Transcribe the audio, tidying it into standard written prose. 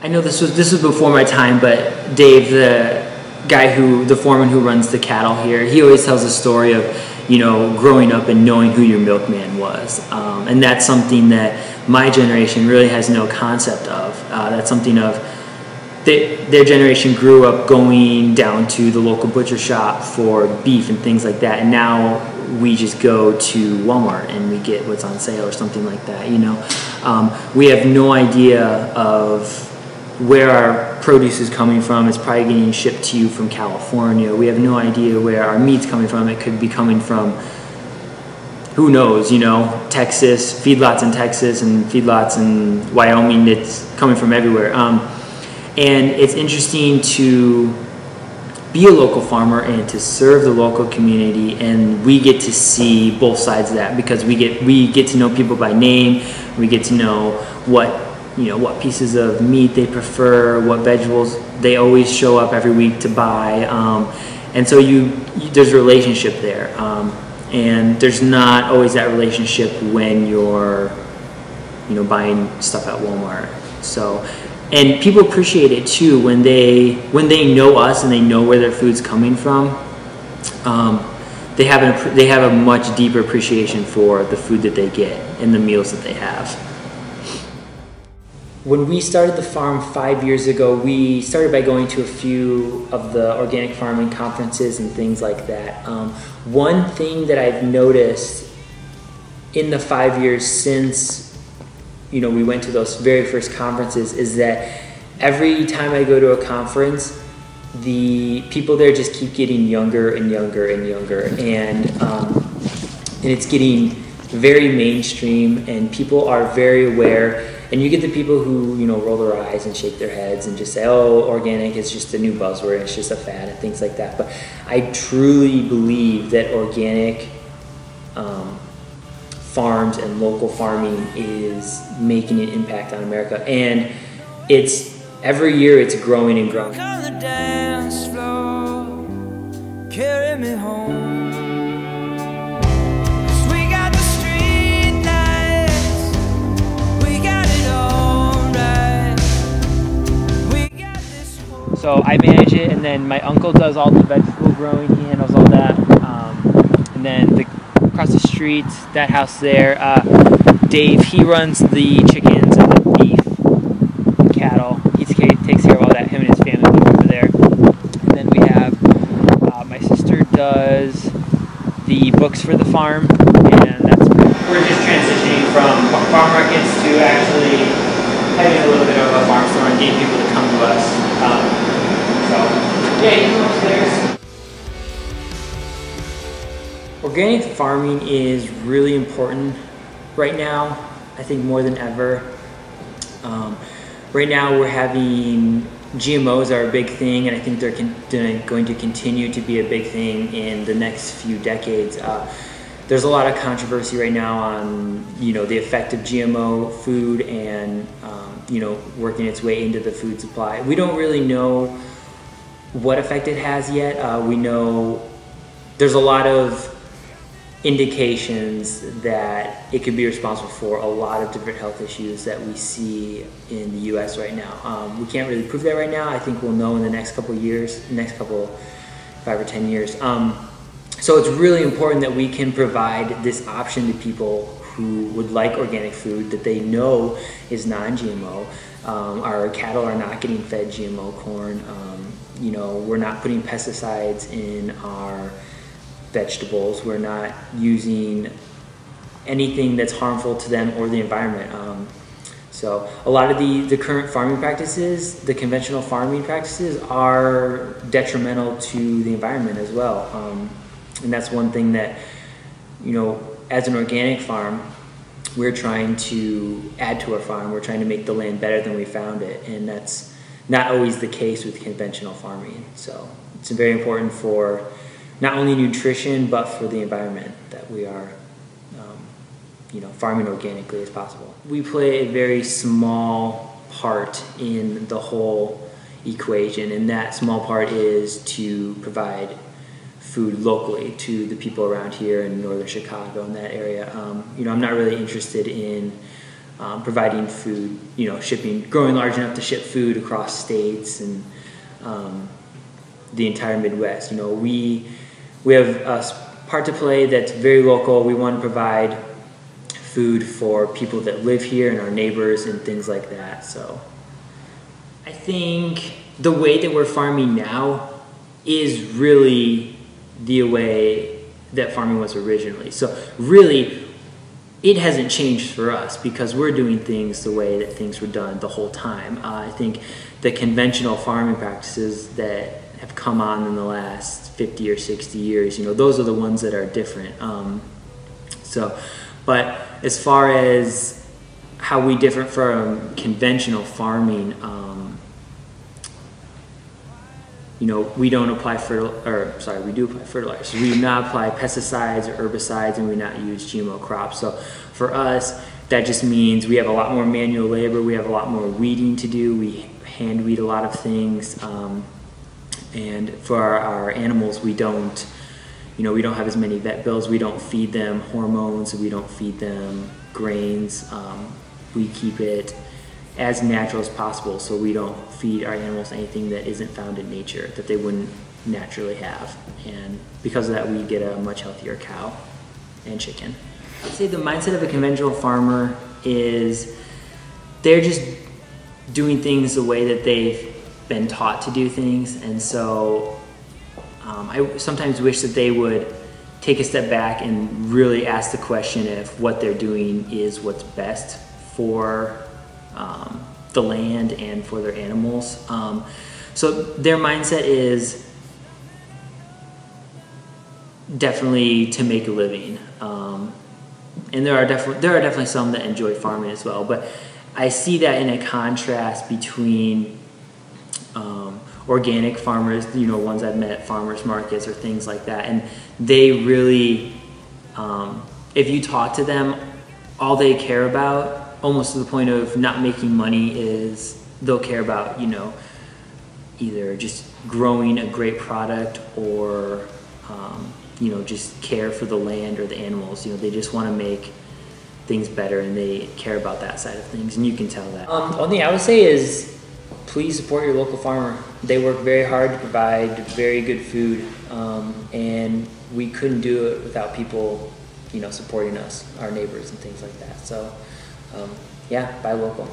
I know this was before my time, but Dave, the foreman who runs the cattle here, he always tells a story of, you know, growing up and knowing who your milkman was, and that's something that my generation really has no concept of. That's something of their generation grew up going down to the local butcher shop for beef and things like that, and now we just go to Walmart and we get what's on sale or something like that. You know, we have no idea of where our produce is coming from. It's probably getting shipped to you from California. We have no idea where our meat's coming from. It could be coming from, who knows, you know, Texas, feedlots in Texas and feedlots in Wyoming. It's coming from everywhere. And it's interesting to be a local farmer and to serve the local community, and we get to see both sides of that, because we get to know people by name. We get to know what pieces of meat they prefer, what vegetables they always show up every week to buy, and so there's a relationship there, and there's not always that relationship when you're, you know, buying stuff at Walmart. So. And people appreciate it too when they know us and they know where their food's coming from. They have a much deeper appreciation for the food that they get and the meals that they have. When we started the farm 5 years ago, we started by going to a few of the organic farming conferences and things like that. One thing that I've noticed in the 5 years since, you know, we went to those very first conferences, is that every time I go to a conference, the people there just keep getting younger and younger and younger, and it's getting very mainstream, and people are very aware. And you get the people who, you know, roll their eyes and shake their heads and just say, oh, organic is just a new buzzword, it's just a fad and things like that. But I truly believe that organic farms and local farming is making an impact on America, and it's every year it's growing and growing. On the dance floor, carry me home. 'Cause we got the street lights, we got it all right. We got this whole. So I manage it, and then my uncle does all the vegetable growing. He handles all that, and then across the street, that house there, Dave, he runs the chickens and the beef, cattle. He takes care of all that. Him and his family live over there. And then we have my sister does the books for the farm, and we're just transitioning from farm markets to actually having a little bit of a farm store and getting people to come to us. So yeah, you go upstairs. Organic farming is really important right now, I think more than ever. Right now we're having GMOs are a big thing, and I think they're going to continue to be a big thing in the next few decades. There's a lot of controversy right now on, you know, the effect of GMO food and you know, working its way into the food supply. We don't really know what effect it has yet. We know there's a lot of indications that it could be responsible for a lot of different health issues that we see in the US right now. We can't really prove that right now. I think we'll know in the next couple of years, 5 or 10 years. So it's really important that we can provide this option to people who would like organic food that they know is non-GMO. Our cattle are not getting fed GMO corn. You know, we're not putting pesticides in our vegetables. We're not using anything that's harmful to them or the environment. So a lot of the current farming practices, the conventional farming practices, are detrimental to the environment as well. And that's one thing that, you know, as an organic farm, we're trying to add to our farm. We're trying to make the land better than we found it, and that's not always the case with conventional farming. So it's very important for not only nutrition, but for the environment that we are, you know, farming organically as possible. We play a very small part in the whole equation, and that small part is to provide food locally to the people around here in northern Chicago, in that area. You know, I'm not really interested in providing food, growing large enough to ship food across states and the entire Midwest. We have a part to play that's very local. We want to provide food for people that live here and our neighbors and things like that. So I think the way that we're farming now is really the way that farming was originally. So really, it hasn't changed for us because we're doing things the way that things were done the whole time. I think the conventional farming practices that have come on in the last 50 or 60 years, those are the ones that are different. But as far as how we differ from conventional farming, we don't apply we do apply fertilizers. We do not apply pesticides or herbicides, and we not use GMO crops. So for us, that just means we have a lot more manual labor. We have a lot more weeding to do. We hand weed a lot of things, and for our animals, we don't have as many vet bills. We don't feed them hormones. We don't feed them grains. We keep it as natural as possible, so we don't feed our animals anything that isn't found in nature, that they wouldn't naturally have. And because of that, we get a much healthier cow and chicken. I'd say the mindset of a conventional farmer is they're just doing things the way that they've been taught to do things, and so I sometimes wish that they would take a step back and really ask the question if what they're doing is what's best for the land and for their animals. So their mindset is definitely to make a living, and there are definitely some that enjoy farming as well. But I see that in a contrast between organic farmers, ones I've met at farmers markets or things like that, and they really, if you talk to them, all they care about, almost to the point of not making money, is they'll care about, either just growing a great product or, just care for the land or the animals. They just want to make things better, and they care about that side of things, and you can tell that. One thing I would say is please support your local farmer. They work very hard to provide very good food, and we couldn't do it without people, supporting us, our neighbors and things like that. So, yeah, buy local.